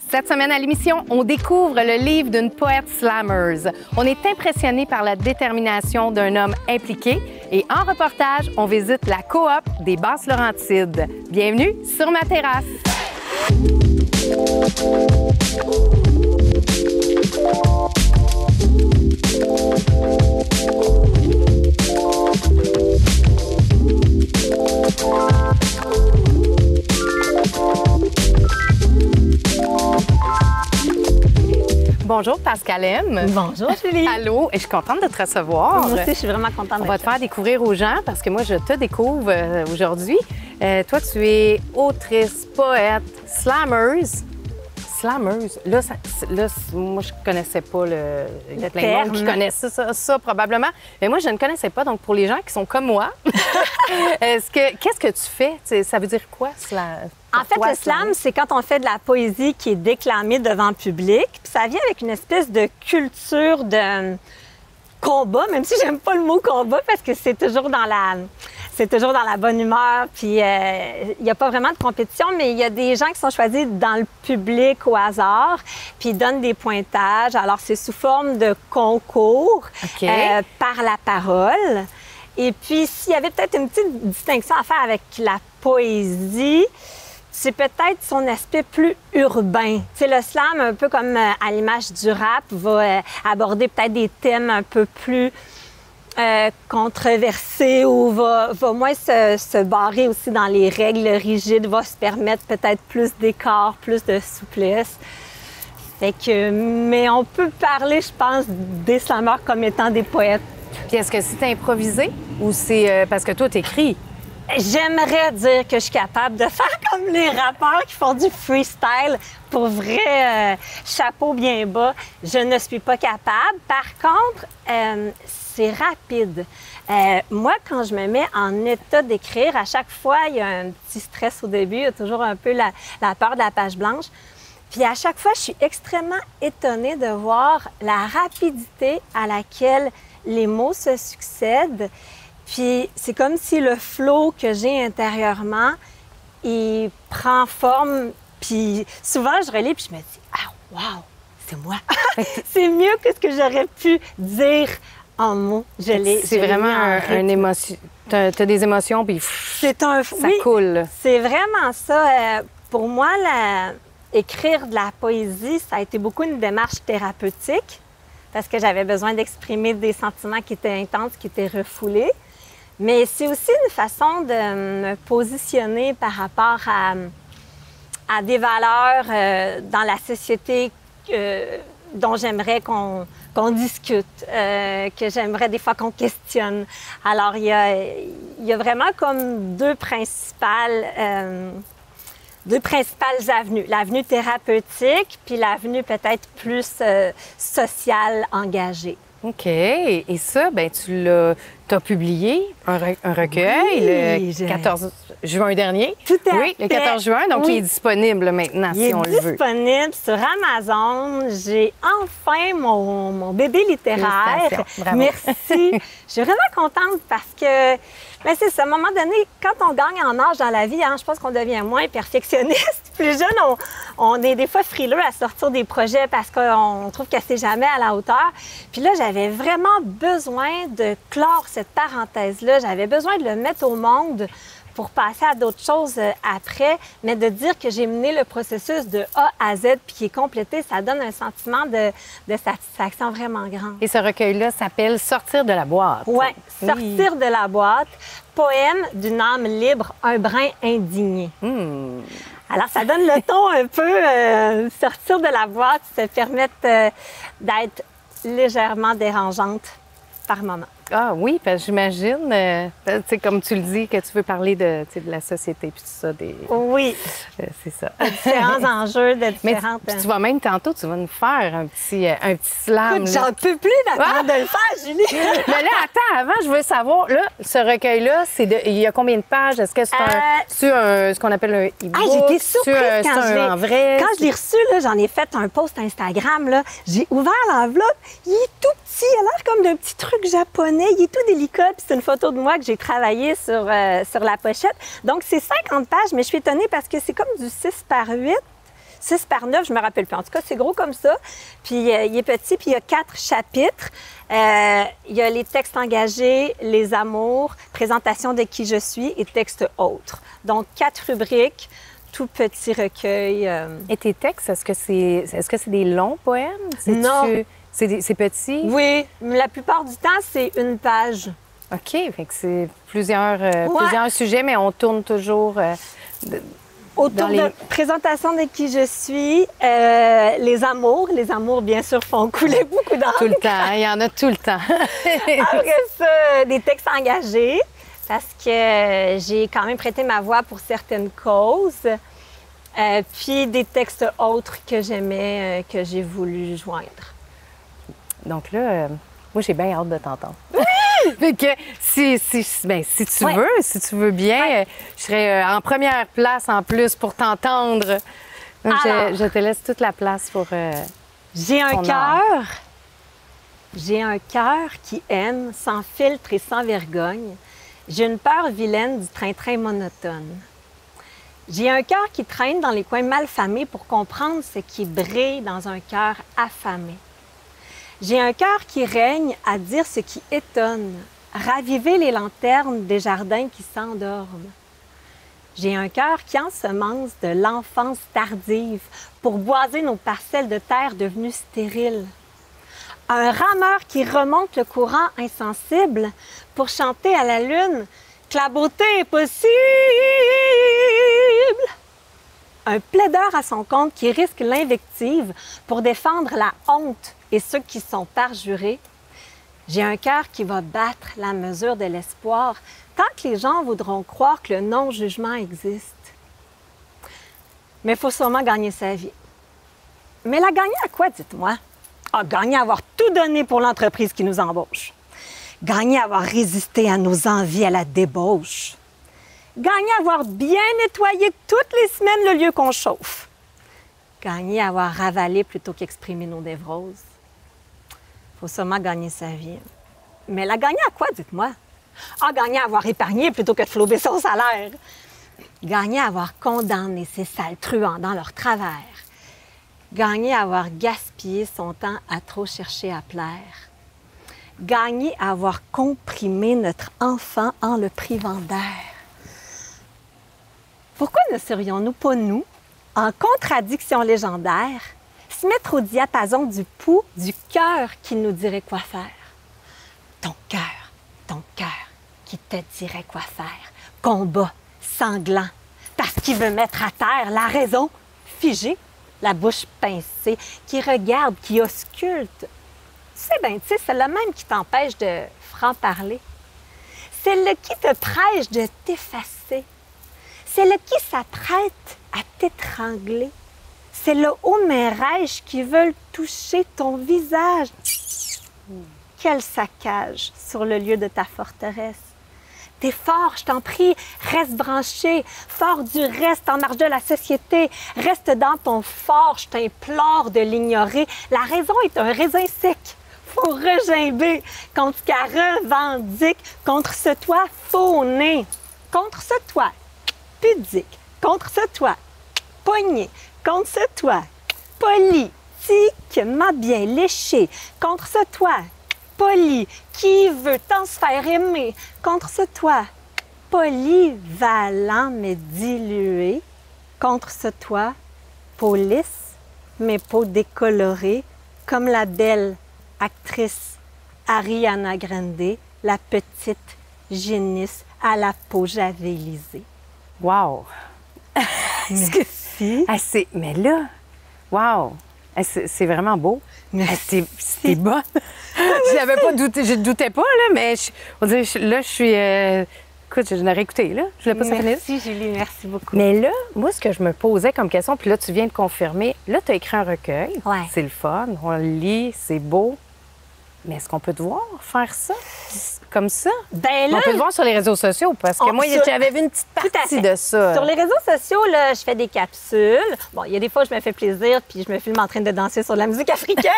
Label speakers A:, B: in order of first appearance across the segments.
A: Cette semaine à l'émission, on découvre le livre d'une poète slammeuse. On est impressionné par la détermination d'un homme impliqué et en reportage, on visite la coop des Basses-Laurentides. Bienvenue sur ma terrasse. Bonjour Pascal M.
B: Bonjour Julie.
A: Allô, et je suis contente de te recevoir.
B: Moi aussi, je suis vraiment contente
A: On va te faire découvrir aux gens parce que moi, je te découvre aujourd'hui. Toi, tu es autrice, poète, slammeuse. Slammeuse. Là, moi, je ne connaissais pas il y a plein de monde qui connaissent ça probablement. Mais moi, je ne connaissais pas. Donc, pour les gens qui sont comme moi, qu'est-ce que tu fais? Ça veut dire quoi, slam?
B: En fait, le slam, c'est quand on fait de la poésie qui est déclamée devant le public. Puis ça vient avec une espèce de culture de combat, même si j'aime pas le mot combat parce que c'est toujours dans la bonne humeur. Puis il n'y a pas vraiment de compétition, mais il y a des gens qui sont choisis dans le public au hasard, puis ils donnent des pointages. Alors c'est sous forme de concours par la parole. Et puis s'il y avait peut-être une petite distinction à faire avec la poésie, c'est peut-être son aspect plus urbain. Tu sais, le slam, un peu comme à l'image du rap, va aborder peut-être des thèmes un peu plus controversés ou va moins se barrer aussi dans les règles rigides, va se permettre peut-être plus d'écart, plus de souplesse. Fait que, mais on peut parler, je pense, des slammeurs comme étant des poètes.
A: Puis est-ce que c'est improvisé ou c'est parce que toi, t'écris?
B: J'aimerais dire que je suis capable de faire comme les rappeurs qui font du freestyle. Pour vrai, chapeau bien bas, je ne suis pas capable. Par contre, c'est rapide. Moi, quand je me mets en état d'écrire, à chaque fois, il y a un petit stress au début. Il y a toujours un peu la peur de la page blanche. Puis à chaque fois, je suis extrêmement étonnée de voir la rapidité à laquelle les mots se succèdent. Puis c'est comme si le flow que j'ai intérieurement, il prend forme. Puis souvent, je relis puis je me dis « Ah, wow, c'est moi! » C'est mieux que ce que j'aurais pu dire en mots. C'est
A: vraiment une émotion. Tu as des émotions, puis ça coule.
B: C'est vraiment ça. Pour moi, écrire de la poésie, ça a été beaucoup une démarche thérapeutique parce que j'avais besoin d'exprimer des sentiments qui étaient intenses, qui étaient refoulés. Mais c'est aussi une façon de me positionner par rapport à des valeurs dans la société dont j'aimerais qu'on discute, que j'aimerais des fois qu'on questionne. Alors, il y a vraiment comme deux principales avenues. L'avenue thérapeutique, puis l'avenue peut-être plus sociale, engagée.
A: OK. Et ça, bien, tu as publié un recueil le 14 juin dernier.
B: Tout à fait.
A: Oui, le 14 juin. Donc, il est disponible maintenant, si on le veut.
B: Il est disponible sur Amazon. J'ai enfin mon bébé littéraire. Merci. Je suis vraiment contente parce que, bien, c'est ça. À un moment donné, quand on gagne en âge dans la vie, je pense qu'on devient moins perfectionniste. Plus jeune, on est des fois frileux à sortir des projets parce qu'on trouve que c'est jamais à la hauteur. Puis là, j'avais vraiment besoin de clore cette parenthèse-là. J'avais besoin de le mettre au monde pour passer à d'autres choses après, mais de dire que j'ai mené le processus de A à Z puis qui est complété, ça donne un sentiment de satisfaction vraiment grand.
A: Et ce recueil-là s'appelle « Sortir de la boîte ».
B: Oui, « Sortir de la boîte », poème d'une âme libre, un brin indigné. Alors, ça donne le ton un peu, sortir de la boîte, se permettre d'être légèrement dérangeante par moment.
A: Ah oui, parce que j'imagine, comme tu le dis, que tu veux parler de la société puis tout ça.
B: Oui.
A: C'est ça.
B: Différents enjeux de différentes...
A: Mais tu vas même tantôt, tu vas nous faire un petit slam.
B: Écoute, j'en peux plus d'attendre de le faire, Julie.
A: Mais là, attends, avant, je veux savoir, là, ce recueil-là, il y a combien de pages? Est-ce que c'est ce qu'on appelle un e-book?
B: Ah, j'étais surprise quand je l'ai reçu, j'en ai fait un post Instagram, là. J'ai ouvert l'enveloppe, il est tout petit, il a l'air comme d'un petit truc japonais. étonnée. Il est tout délicat, puis c'est une photo de moi que j'ai travaillé sur la pochette. Donc, c'est 50 pages, mais je suis étonnée parce que c'est comme du 6 par 8, 6 par 9, je me rappelle plus. En tout cas, c'est gros comme ça. Puis, il est petit, puis il y a 4 chapitres. Il y a les textes engagés, les amours, présentation de qui je suis et textes autres. Donc, 4 rubriques, tout petit recueil.
A: Et tes textes, est-ce que c'est des longs poèmes?
B: Non.
A: C'est petit?
B: Oui, la plupart du temps, c'est une page.
A: OK, fait que c'est plusieurs sujets, mais on tourne toujours
B: autour de présentation de qui je suis, les amours, bien sûr, font couler beaucoup d'encre.
A: Tout le temps, il y en a tout le temps.
B: Après ça, des textes engagés, parce que j'ai quand même prêté ma voix pour certaines causes. Puis des textes autres que j'aimais, que j'ai voulu joindre.
A: Donc là, moi, j'ai bien hâte de t'entendre. Fait que si tu veux bien, je serais en première place en plus pour t'entendre. Donc, je te laisse toute la place pour
B: J'ai un cœur. J'ai un cœur qui aime sans filtre et sans vergogne. J'ai une peur vilaine du train-train monotone. J'ai un cœur qui traîne dans les coins malfamés pour comprendre ce qui brille dans un cœur affamé. J'ai un cœur qui règne à dire ce qui étonne, raviver les lanternes des jardins qui s'endorment. J'ai un cœur qui ensemence de l'enfance tardive pour boiser nos parcelles de terre devenues stériles. Un rameur qui remonte le courant insensible pour chanter à la lune que la beauté est possible. Un plaideur à son compte qui risque l'invective pour défendre la honte et ceux qui sont parjurés. J'ai un cœur qui va battre la mesure de l'espoir tant que les gens voudront croire que le non-jugement existe. Mais il faut sûrement gagner sa vie. Mais la gagner à quoi, dites-moi? Ah, gagner à avoir tout donné pour l'entreprise qui nous embauche. Gagner à avoir résisté à nos envies à la débauche. Gagner à avoir bien nettoyé toutes les semaines le lieu qu'on chauffe. Gagner à avoir ravalé plutôt qu'exprimer nos névroses. Faut sûrement gagner sa vie. Mais la gagner à quoi, dites-moi? Ah, gagner à avoir épargné plutôt que de flouber son salaire. Gagner à avoir condamné ces sales truands dans leur travers. Gagner à avoir gaspillé son temps à trop chercher à plaire. Gagner à avoir comprimé notre enfant en le privant d'air. Pourquoi ne serions-nous pas, nous, en contradiction légendaire, se mettre au diapason du pouls du cœur qui nous dirait quoi faire? Ton cœur qui te dirait quoi faire. Combat, sanglant, parce qu'il veut mettre à terre la raison, figée, la bouche pincée, qui regarde, qui ausculte. Tu sais, c'est le même qui t'empêche de franc-parler. C'est le qui te prêche de t'effacer. C'est le qui s'apprête à t'étrangler. C'est le haut-mérège qui veut toucher ton visage. Quel saccage sur le lieu de ta forteresse. T'es fort, je t'en prie, reste branché, fort du reste en marge de la société. Reste dans ton fort, je t'implore de l'ignorer. La raison est un raisin sec. Faut regimber contre ce qu'elle revendique, contre ce toit faux-né, contre ce toit pudique, contre ce toit poigné, contre ce toit politiquement bien léché, contre ce toit poli qui veut tant se faire aimer, contre ce toit polyvalent mais dilué, contre ce toit peau lisse mais peau décolorée, comme la belle actrice Ariana Grande, la petite génisse à la peau javelisée.
A: Wow!
B: Merci.
A: Mais là, wow! C'est vraiment beau.
B: Merci.
A: C'est bonne. Je n'avais pas douté, je ne doutais pas, là, mais on dirait, là, je suis... écoute, je l'aurais écouté, là. Je l'ai pas sorti.
B: Merci, Julie, merci beaucoup.
A: Mais là, moi, ce que je me posais comme question, puis là, tu viens de confirmer, là, tu as écrit un recueil.
B: Ouais.
A: C'est le fun, on le lit, c'est beau. Mais est-ce qu'on peut te voir faire ça comme ça?
B: Ben là,
A: On peut te voir sur les réseaux sociaux parce que moi, j'avais vu une petite partie de ça.
B: Sur les réseaux sociaux, là, je fais des capsules. Bon, il y a des fois, je me fais plaisir puis je me filme en train de danser sur de la musique africaine.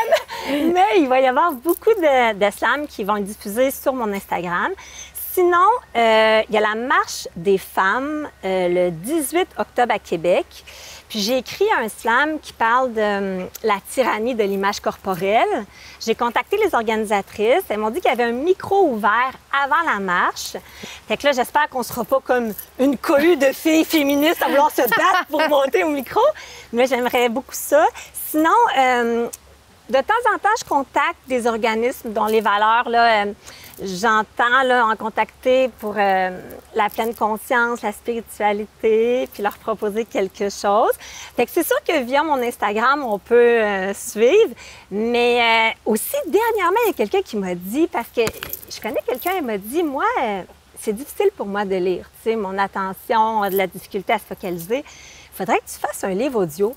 B: Mais il va y avoir beaucoup de slams qui vont être diffusés sur mon Instagram. Sinon, il y a la marche des femmes le 18 octobre à Québec. Puis j'ai écrit un slam qui parle de la tyrannie de l'image corporelle. J'ai contacté les organisatrices. Elles m'ont dit qu'il y avait un micro ouvert avant la marche. Fait que là, j'espère qu'on ne sera pas comme une cohue de filles féministes à vouloir se battre pour monter au micro. Mais j'aimerais beaucoup ça. Sinon, de temps en temps, je contacte des organismes dont les valeurs, là, j'entends là, en contacter pour la pleine conscience, la spiritualité, puis leur proposer quelque chose. Fait que c'est sûr que via mon Instagram, on peut suivre. Mais aussi, dernièrement, il y a quelqu'un qui m'a dit, parce que je connais quelqu'un, il m'a dit, moi, c'est difficile pour moi de lire. Tu sais, mon attention a de la difficulté à se focaliser. Il faudrait que tu fasses un livre audio.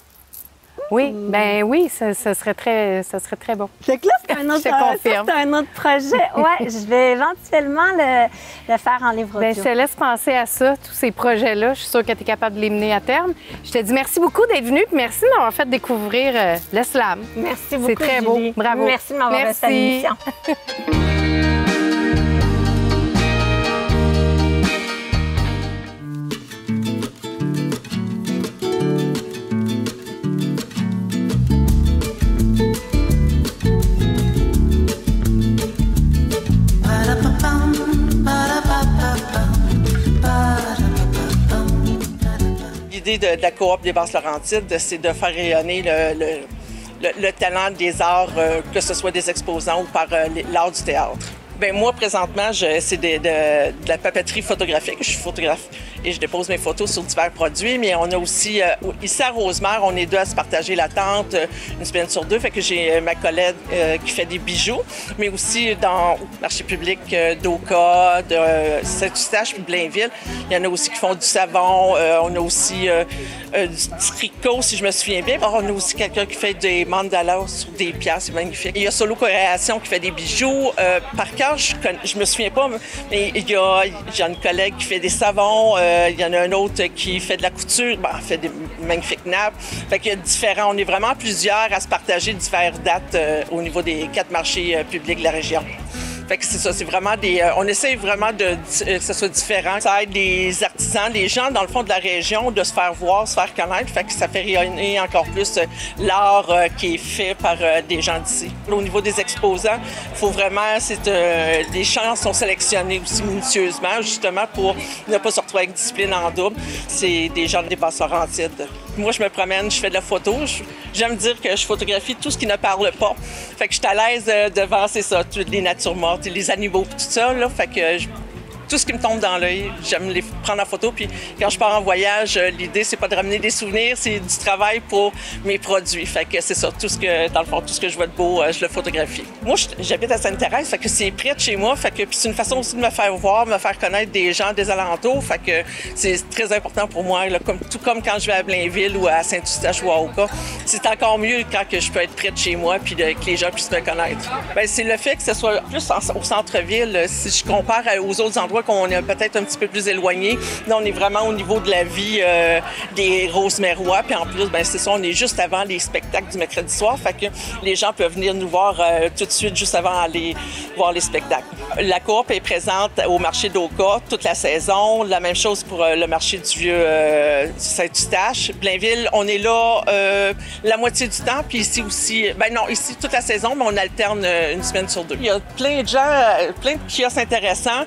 A: Oui, ben oui, ça serait très bon.
B: Fait que là, c'est un autre projet. Oui, je vais éventuellement le faire en livre audio.
A: Bien, je te laisse penser à ça, tous ces projets-là. Je suis sûre que tu es capable de les mener à terme. Je te dis merci beaucoup d'être venu, puis merci de m'avoir fait découvrir le slam.
B: Merci beaucoup,
A: c'est très
B: Julie.
A: beau. Bravo.
B: Merci de m'avoir fait à l'émission.
C: L'idée de la coop des Basses-Laurentides, c'est de faire rayonner le talent des arts, que ce soit des exposants ou par l'art du théâtre. Bien, moi, présentement, c'est de la papeterie photographique. Je suis photographe et je dépose mes photos sur divers produits. Mais on a aussi, ici à Rosemère, on est deux à se partager la tente une semaine sur deux. Fait que j'ai ma collègue qui fait des bijoux, mais aussi dans le marché public d'Oka, de Saint-Eustache puis Blainville. Il y en a aussi qui font du savon. On a aussi du tricot, si je me souviens bien. Alors, on a aussi quelqu'un qui fait des mandalas sur des pièces. C'est magnifique. Il y a Solo Création qui fait des bijoux. Par cœur, je me souviens pas, mais j'ai une collègue qui fait des savons, il y en a un autre qui fait de la couture, fait des magnifiques nappes. Fait qu'il y a différents, on est vraiment plusieurs à se partager diverses dates au niveau des 4 marchés publics de la région. Fait que c'est ça, c'est vraiment on essaie vraiment que ce soit différent. Ça aide les artisans, les gens dans le fond de la région de se faire voir, se faire connaître. Fait que ça fait rayonner encore plus l'art qui est fait par des gens d'ici. Au niveau des exposants, il faut vraiment, les champs sont sélectionnés aussi minutieusement, justement pour ne pas se retrouver avec discipline en double. C'est des gens des Basses-Laurentides. Moi, je me promène, je fais de la photo. J'aime dire que je photographie tout ce qui ne parle pas. Fait que je suis à l'aise devant, c'est ça, toutes les natures mortes, les animaux, tout ça, là. Fait que tout ce qui me tombe dans l'œil, j'aime les prendre en photo. Puis quand je pars en voyage, l'idée, c'est pas de ramener des souvenirs, c'est du travail pour mes produits. Fait que c'est ça, dans le fond, tout ce que je vois de beau, je le photographie. Moi, j'habite à Sainte-Thérèse, fait que c'est près de chez moi. Fait que puis c'est une façon aussi de me faire voir, me faire connaître des gens des alentours. Fait que c'est très important pour moi, là, tout comme quand je vais à Blainville ou à Saint-Eustache ou à Oka. C'est encore mieux quand que je peux être près de chez moi puis que les gens puissent me connaître. Bien, c'est le fait que ce soit plus au centre-ville. Si je compare aux autres endroits qu'on est peut-être un petit peu plus éloigné. Là, on est vraiment au niveau de la vie des Rosemérois. Puis en plus, ben c'est ça, on est juste avant les spectacles du mercredi soir. Fait que les gens peuvent venir nous voir tout de suite, juste avant d'aller voir les spectacles. La coop est présente au marché d'Oka toute la saison. La même chose pour le marché du vieux Saint-Eustache. Blainville, on est là la moitié du temps. Puis ici aussi, ben non, ici toute la saison, mais on alterne une semaine sur deux. Il y a plein de gens, plein de kiosques intéressants.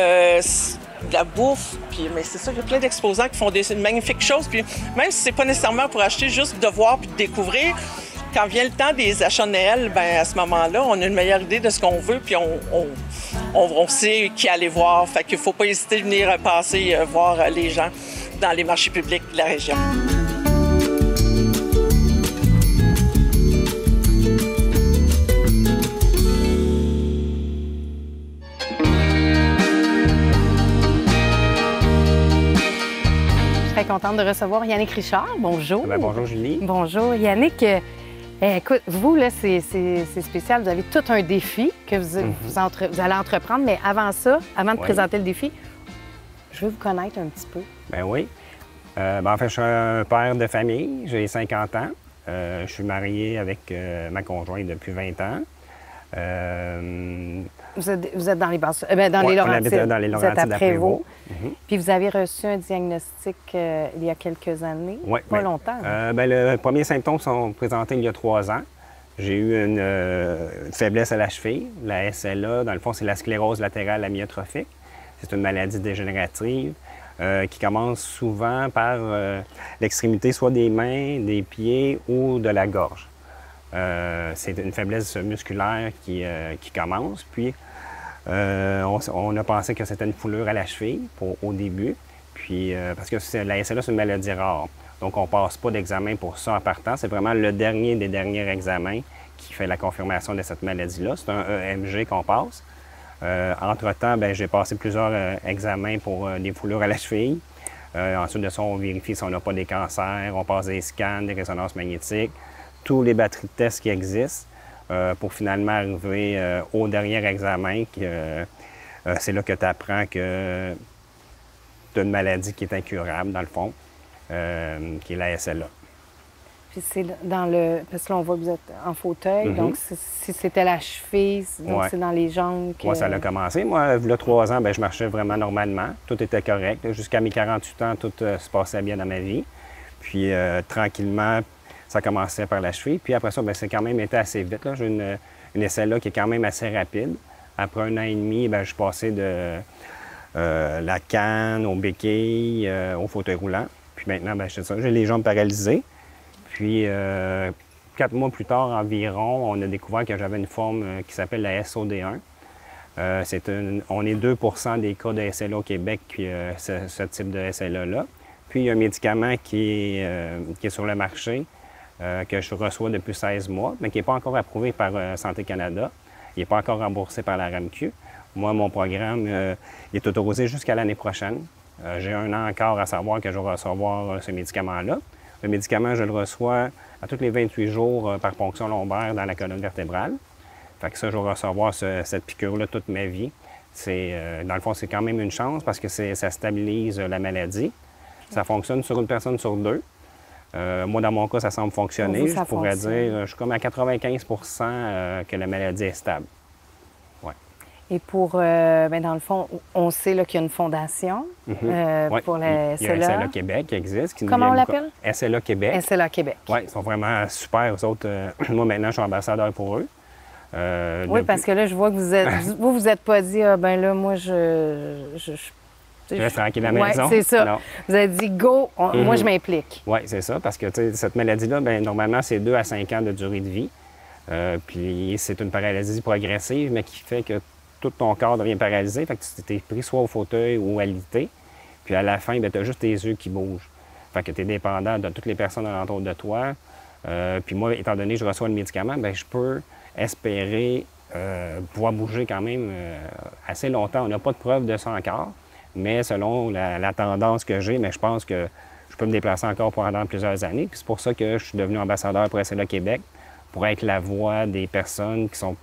C: De la bouffe, mais c'est ça, il y a plein d'exposants qui font des magnifiques choses. Puis même si c'est pas nécessairement pour acheter, juste de voir puis de découvrir, quand vient le temps des achats de Noël, ben à ce moment-là, on a une meilleure idée de ce qu'on veut, puis on sait qui aller voir. Fait qu'il faut pas hésiter à venir passer voir les gens dans les marchés publics de la région.
A: Très contente de recevoir Yannick Richard. Bonjour.
D: Bien, bonjour Julie.
A: Bonjour Yannick. Écoute, vous, là, c'est spécial. Vous avez tout un défi que vous allez entreprendre. Mais avant ça, avant de présenter le défi, je veux vous connaître un petit peu.
D: Ben oui. En fait, je suis un père de famille. J'ai 50 ans. Je suis marié avec ma conjointe depuis 20 ans.
A: Vous êtes dans les dans les Laurentides.
D: On habite dans les Laurentides à Prévost.
A: Puis vous avez reçu un diagnostic il y a quelques années, pas longtemps.
D: Le premier symptôme sont présentés il y a 3 ans. J'ai eu une faiblesse à la cheville. La SLA, dans le fond, c'est la sclérose latérale amyotrophique. C'est une maladie dégénérative qui commence souvent par l'extrémité soit des mains, des pieds ou de la gorge. C'est une faiblesse musculaire qui commence. Puis, on a pensé que c'était une foulure à la cheville au début. Puis, parce que la SLA, c'est une maladie rare. Donc, on ne passe pas d'examen pour ça en partant. C'est vraiment le dernier des derniers examens qui fait la confirmation de cette maladie-là. C'est un EMG qu'on passe. Entre-temps, j'ai passé plusieurs examens pour des foulures à la cheville. Ensuite de ça, on vérifie si on n'a pas des cancers. On passe des scans, des résonances magnétiques, tous les batteries de tests qui existent pour finalement arriver au dernier examen. C'est là que tu apprends que tu as une maladie qui est incurable, dans le fond, qui est la SLA.
A: Puis c'est dans le... Parce que là, on voit que vous êtes en fauteuil, donc si c'était la cheville, donc c'est dans les jambes que...
D: Moi, ça a commencé. Moi, il y a 3 ans, je marchais vraiment normalement. Tout était correct. Jusqu'à mes 48 ans, tout se passait bien dans ma vie. Puis, tranquillement, ça commençait par la cheville. Puis après ça, c'est quand même été assez vite. J'ai une SLA qui est quand même assez rapide. Après 1 an et demi, je suis passé de la canne au béquille, au fauteuil roulant. Puis maintenant, c'est ça. J'ai les jambes paralysées. Puis, 4 mois plus tard environ, on a découvert que j'avais une forme qui s'appelle la SOD1. On est 2 des cas de SLA au Québec, puis ce type de SLA-là. Puis, il y a un médicament qui est sur le marché, que je reçois depuis 16 mois, mais qui n'est pas encore approuvé par Santé Canada. Il n'est pas encore remboursé par la RAMQ. Moi, mon programme est autorisé jusqu'à l'année prochaine. J'ai 1 an encore à savoir que je vais recevoir ce médicament-là. Le médicament, je le reçois à tous les 28 jours par ponction lombaire dans la colonne vertébrale. Fait que ça, je vais recevoir cette piqûre-là toute ma vie. Dans le fond, c'est quand même une chance parce que ça stabilise la maladie. Ça fonctionne sur une personne sur 2. Moi, dans mon cas, ça semble fonctionner.
A: Vous,
D: je pourrais dire, je suis comme à 95 que la maladie est stable. Ouais.
A: Et pour, dans le fond, on sait qu'il y a une fondation pour la SLA.
D: Il y a SLA Québec qui existe.
A: Comment on l'appelle?
D: SLA Québec.
A: SLA Québec.
D: Oui, ils sont vraiment super, eux autres. Moi, maintenant, je suis ambassadeur pour eux.
A: Oui, parce que là, je vois que vous êtes pas dit, moi, je
D: reste tranquille à la maison.
A: Oui, c'est ça.
D: Non.
A: Vous avez dit, go, moi, je m'implique.
D: Oui, c'est ça, parce que cette maladie-là, normalement, c'est 2 à 5 ans de durée de vie. Puis c'est une paralysie progressive, mais qui fait que tout ton corps devient paralysé. Fait que tu t'es pris soit au fauteuil ou alité. Puis à la fin, tu as juste tes yeux qui bougent. Fait que tu es dépendant de toutes les personnes alentour de toi. Puis moi, étant donné que je reçois le médicament, je peux espérer pouvoir bouger quand même assez longtemps. On n'a pas de preuve de ça encore. Mais selon la tendance que j'ai, je pense que je peux me déplacer encore pendant plusieurs années. Puis c'est pour ça que je suis devenu ambassadeur pour SLA Québec, pour être la voix des personnes qui sont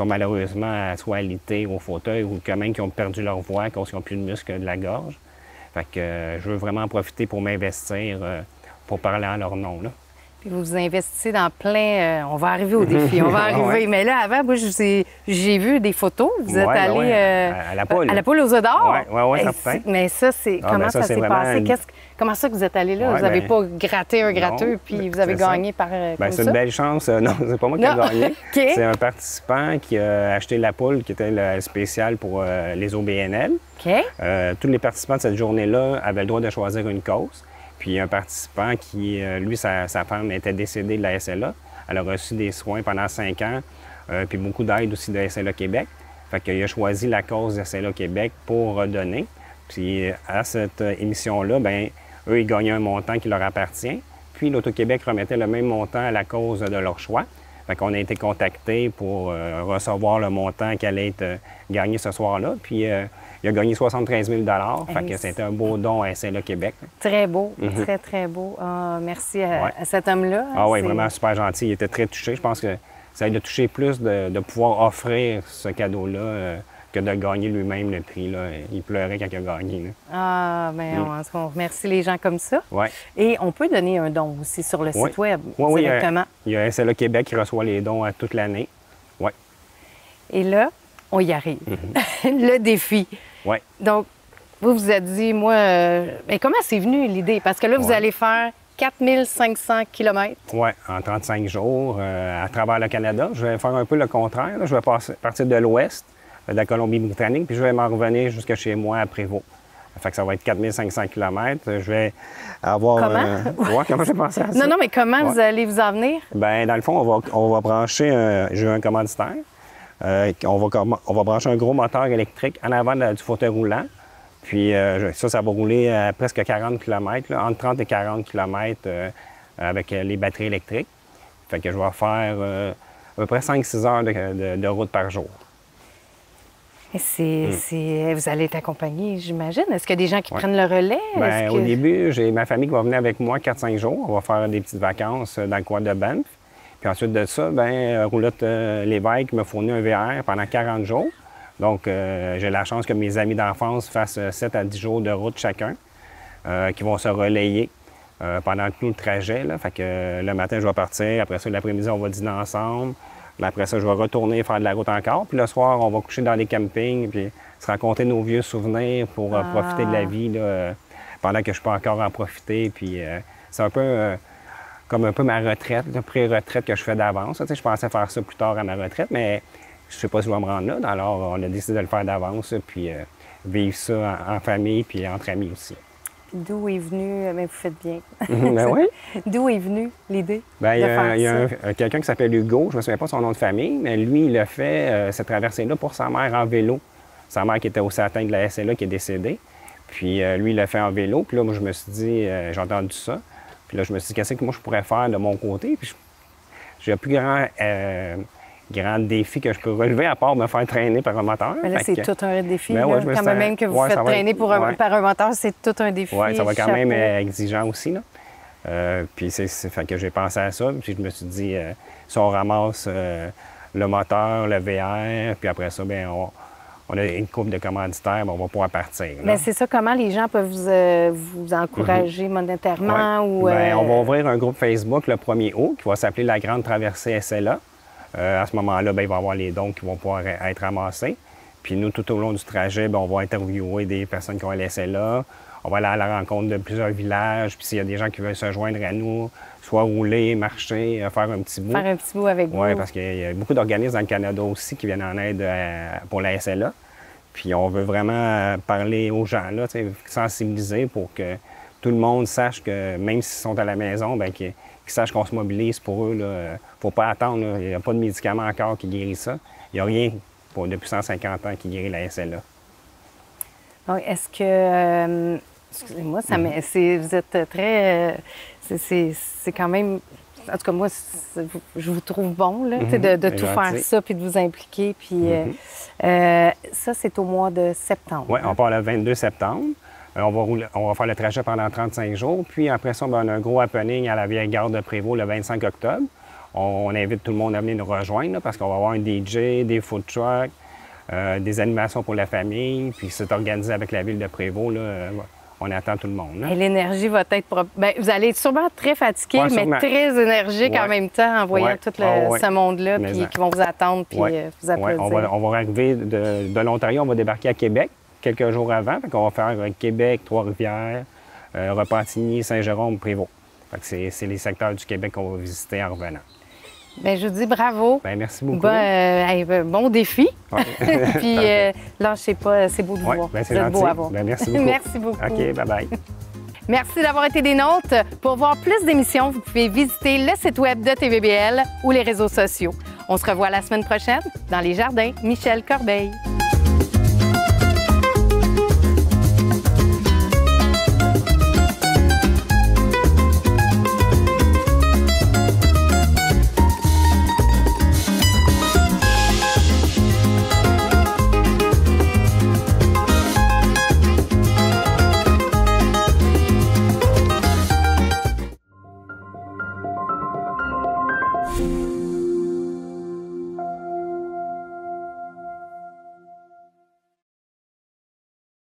D: malheureusement soit alité au fauteuil ou quand même qui ont perdu leur voix, qui n'ont plus de muscles de la gorge. Fait que je veux vraiment en profiter pour m'investir, pour parler en leur nom, là.
A: Puis vous vous investissez dans plein... on va arriver au défi, on va arriver. Mais là, avant, moi, j'ai vu des photos. Vous êtes allé
D: à la poule.
A: À la poule aux œufs d'or.
D: Oui, certain.
A: Mais ça, c'est... Comment ça s'est passé? Comment ça que vous êtes allé là? Vous n'avez pas gratté un gratteux, puis vous avez gagné par comme
D: c'est une belle chance. Non, c'est pas moi qui ai gagné.
A: Okay.
D: C'est un participant qui a acheté la poule, qui était le spécial pour les OBNL.
A: Okay.
D: Tous les participants de cette journée-là avaient le droit de choisir une cause. Puis un participant qui, lui, sa femme était décédée de la SLA. Elle a reçu des soins pendant 5 ans, puis beaucoup d'aide aussi de SLA Québec. Fait qu'il a choisi la cause de SLA Québec pour redonner. Puis à cette émission-là, eux, ils gagnaient un montant qui leur appartient. Puis l'Auto-Québec remettait le même montant à la cause de leur choix. Fait qu'on a été contactés pour recevoir le montant qui allait être gagné ce soir-là. Puis il Il a gagné 73 000 fait que
A: Hey,
D: c'était un beau don à SLA Québec.
A: Très beau, très, très beau. Ah, merci à cet homme-là.
D: Ah oui,
A: C'est-
D: vraiment super gentil. Il était très touché. Je pense que ça l'a touché plus de pouvoir offrir ce cadeau-là que de gagner lui-même le prix, là. Il pleurait quand il a gagné, là.
A: Ah, bien, en tout cas, on remercie les gens comme ça.
D: Ouais.
A: Et on peut donner un don aussi sur le
D: Oui.
A: site Web
D: Oui,
A: directement.
D: il y a SLA Québec qui reçoit les dons à toute l'année. Oui,
A: Et là, on y arrive.
D: Mm-hmm.
A: Le défi.
D: oui.
A: Donc, vous vous êtes dit, moi, mais comment c'est venu l'idée? Parce que là, vous
D: Ouais.
A: allez faire 4500 km.
D: Oui, en 35 jours, à travers le Canada. Je vais faire un peu le contraire, là. Je vais partir de l'ouest de la Colombie-Britannique, puis je vais m'en revenir jusqu'à chez moi à Prévost. Ça fait que ça va être 4500 km. Je vais avoir...
A: Comment?
D: Ouais, comment j'ai pensé à ça?
A: Non, non, mais comment
D: Ouais.
A: vous allez vous en venir?
D: Bien, dans le fond, on va brancher... J'ai un commanditaire. On va brancher un gros moteur électrique en avant du fauteuil roulant. Puis ça va rouler à presque 40 km, là, entre 30 et 40 km avec les batteries électriques. Fait que je vais faire à peu près 5-6 heures de route par jour.
A: Et vous allez être accompagné, j'imagine. Est-ce qu'il y a des gens qui prennent le relais?
D: Bien,
A: Est-ce
D: au
A: que-
D: début, j'ai ma famille qui va venir avec moi 4-5 jours. On va faire des petites vacances dans le coin de Banff. Puis ensuite de ça, bien, Roulotte Lévesque me fournit un VR pendant 40 jours. Donc, j'ai la chance que mes amis d'enfance fassent 7 à 10 jours de route chacun, qui vont se relayer pendant tout le trajet, là. Fait que le matin, je vais partir. Après ça, l'après-midi, on va dîner ensemble. Puis après ça, je vais retourner faire de la route encore. Puis le soir, on va coucher dans des campings, puis se raconter nos vieux souvenirs pour profiter de la vie, là, pendant que je peux encore en profiter. Puis c'est un peu comme un peu ma retraite, la pré-retraite que je fais d'avance. Tu sais, je pensais faire ça plus tard à ma retraite, mais je sais pas si je vais me rendre là. Alors, on a décidé de le faire d'avance, puis vivre ça en famille, puis entre amis aussi.
A: D'où est venue, mais vous faites bien.
D: Ben oui.
A: D'où est venue l'idée
D: Bien,
A: de faire
D: il y a
A: ça?
D: quelqu'un qui s'appelle Hugo, je ne me souviens pas son nom de famille, mais lui, il a fait cette traversée-là pour sa mère en vélo. Sa mère qui était au satin de la SLA, qui est décédée. Puis lui, il l'a fait en vélo. Puis là, moi, je me suis dit, j'ai entendu ça. Puis là, je me suis dit, qu'est-ce que moi, je pourrais faire de mon côté? Puis j'ai le plus grand défi que je peux relever, à part me faire traîner par un moteur.
A: Mais là,
D: Fait
A: c'est
D: que-
A: tout un défi.
D: Ben
A: là.
D: ouais, je me
A: Quand
D: suis-
A: même que vous
D: ouais,
A: faites
D: ça va
A: traîner
D: être-
A: par un moteur, c'est tout un défi.
D: Oui, ça va quand
A: Chapeau.
D: même exigeant aussi, là. Puis c'est fait que j'ai pensé à ça, puis je me suis dit, si on ramasse le moteur, le VR, puis après ça, bien, on a une couple de commanditaires, bien, on va pouvoir partir. là.
A: Mais c'est ça, comment les gens peuvent vous encourager monétairement
D: Ouais.
A: ou...
D: Bien, on va ouvrir un groupe Facebook le 1er août qui va s'appeler La Grande Traversée SLA. À ce moment-là, bien, il va y avoir les dons qui vont pouvoir être ramassés. Puis nous, tout au long du trajet, bien, on va interviewer des personnes qui ont la SLA. On va aller à la rencontre de plusieurs villages. Puis s'il y a des gens qui veulent se joindre à nous, soit rouler, marcher, faire un petit bout.
A: Faire un petit bout avec vous.
D: Oui, parce qu'il y a beaucoup d'organismes dans le Canada aussi qui viennent en aide pour la SLA. Puis on veut vraiment parler aux gens, là, tu sais, sensibiliser pour que tout le monde sache que même s'ils sont à la maison, bien, qu'ils sachent qu'on se mobilise pour eux. Il ne faut pas attendre. Là. Il n'y a pas de médicament encore qui guérit ça. Il n'y a rien depuis 150 ans qui guérit la SLA.
A: Donc, est-ce que... excusez-moi, vous êtes très... c'est quand même... En tout cas, moi, je vous trouve bon, là, tu sais, de tout faire
D: gentil.
A: ça, puis de vous impliquer. Puis ça, c'est au mois de septembre.
D: Oui,
A: hein?
D: on part le 22 septembre. On va faire le trajet pendant 35 jours. Puis après ça, ben, on a un gros happening à la vieille gare de Prévost le 25 octobre. On invite tout le monde à venir nous rejoindre là, parce qu'on va avoir un DJ, des food trucks, des animations pour la famille. Puis c'est organisé avec la ville de Prévost. Là, on attend tout le monde. Là.
A: Et l'énergie va être... Bien, vous allez être sûrement très fatigué,
D: Ouais,
A: mais
D: sûrement.
A: très énergique en
D: Ouais.
A: même temps en voyant
D: Ouais.
A: tout
D: Ouais.
A: ce monde-là,
D: Mais
A: puis
D: ça.
A: qui vont vous attendre, puis
D: Ouais.
A: vous applaudir.
D: Ouais, on va arriver de l'Ontario, on va débarquer à Québec quelques jours avant. Fait qu'on va faire Québec, Trois-Rivières, Repentigny, Saint-Jérôme, Prévost. Fait que c'est les secteurs du Québec qu'on va visiter en revenant.
A: Bien, je vous dis bravo.
D: Bien, merci beaucoup.
A: Bon défi.
D: Ouais.
A: Puis lâchez pas, c'est beau de vous
D: Ouais,
A: voir.
D: ben, c'est
A: Vous êtes beau
D: gentil.
A: à voir.
D: Ben, merci beaucoup.
A: Merci beaucoup.
D: OK, bye-bye.
A: Merci d'avoir été des nôtres. Pour voir plus d'émissions, vous pouvez visiter le site web de TVBL ou les réseaux sociaux. On se revoit la semaine prochaine dans les jardins. Michel Corbeil.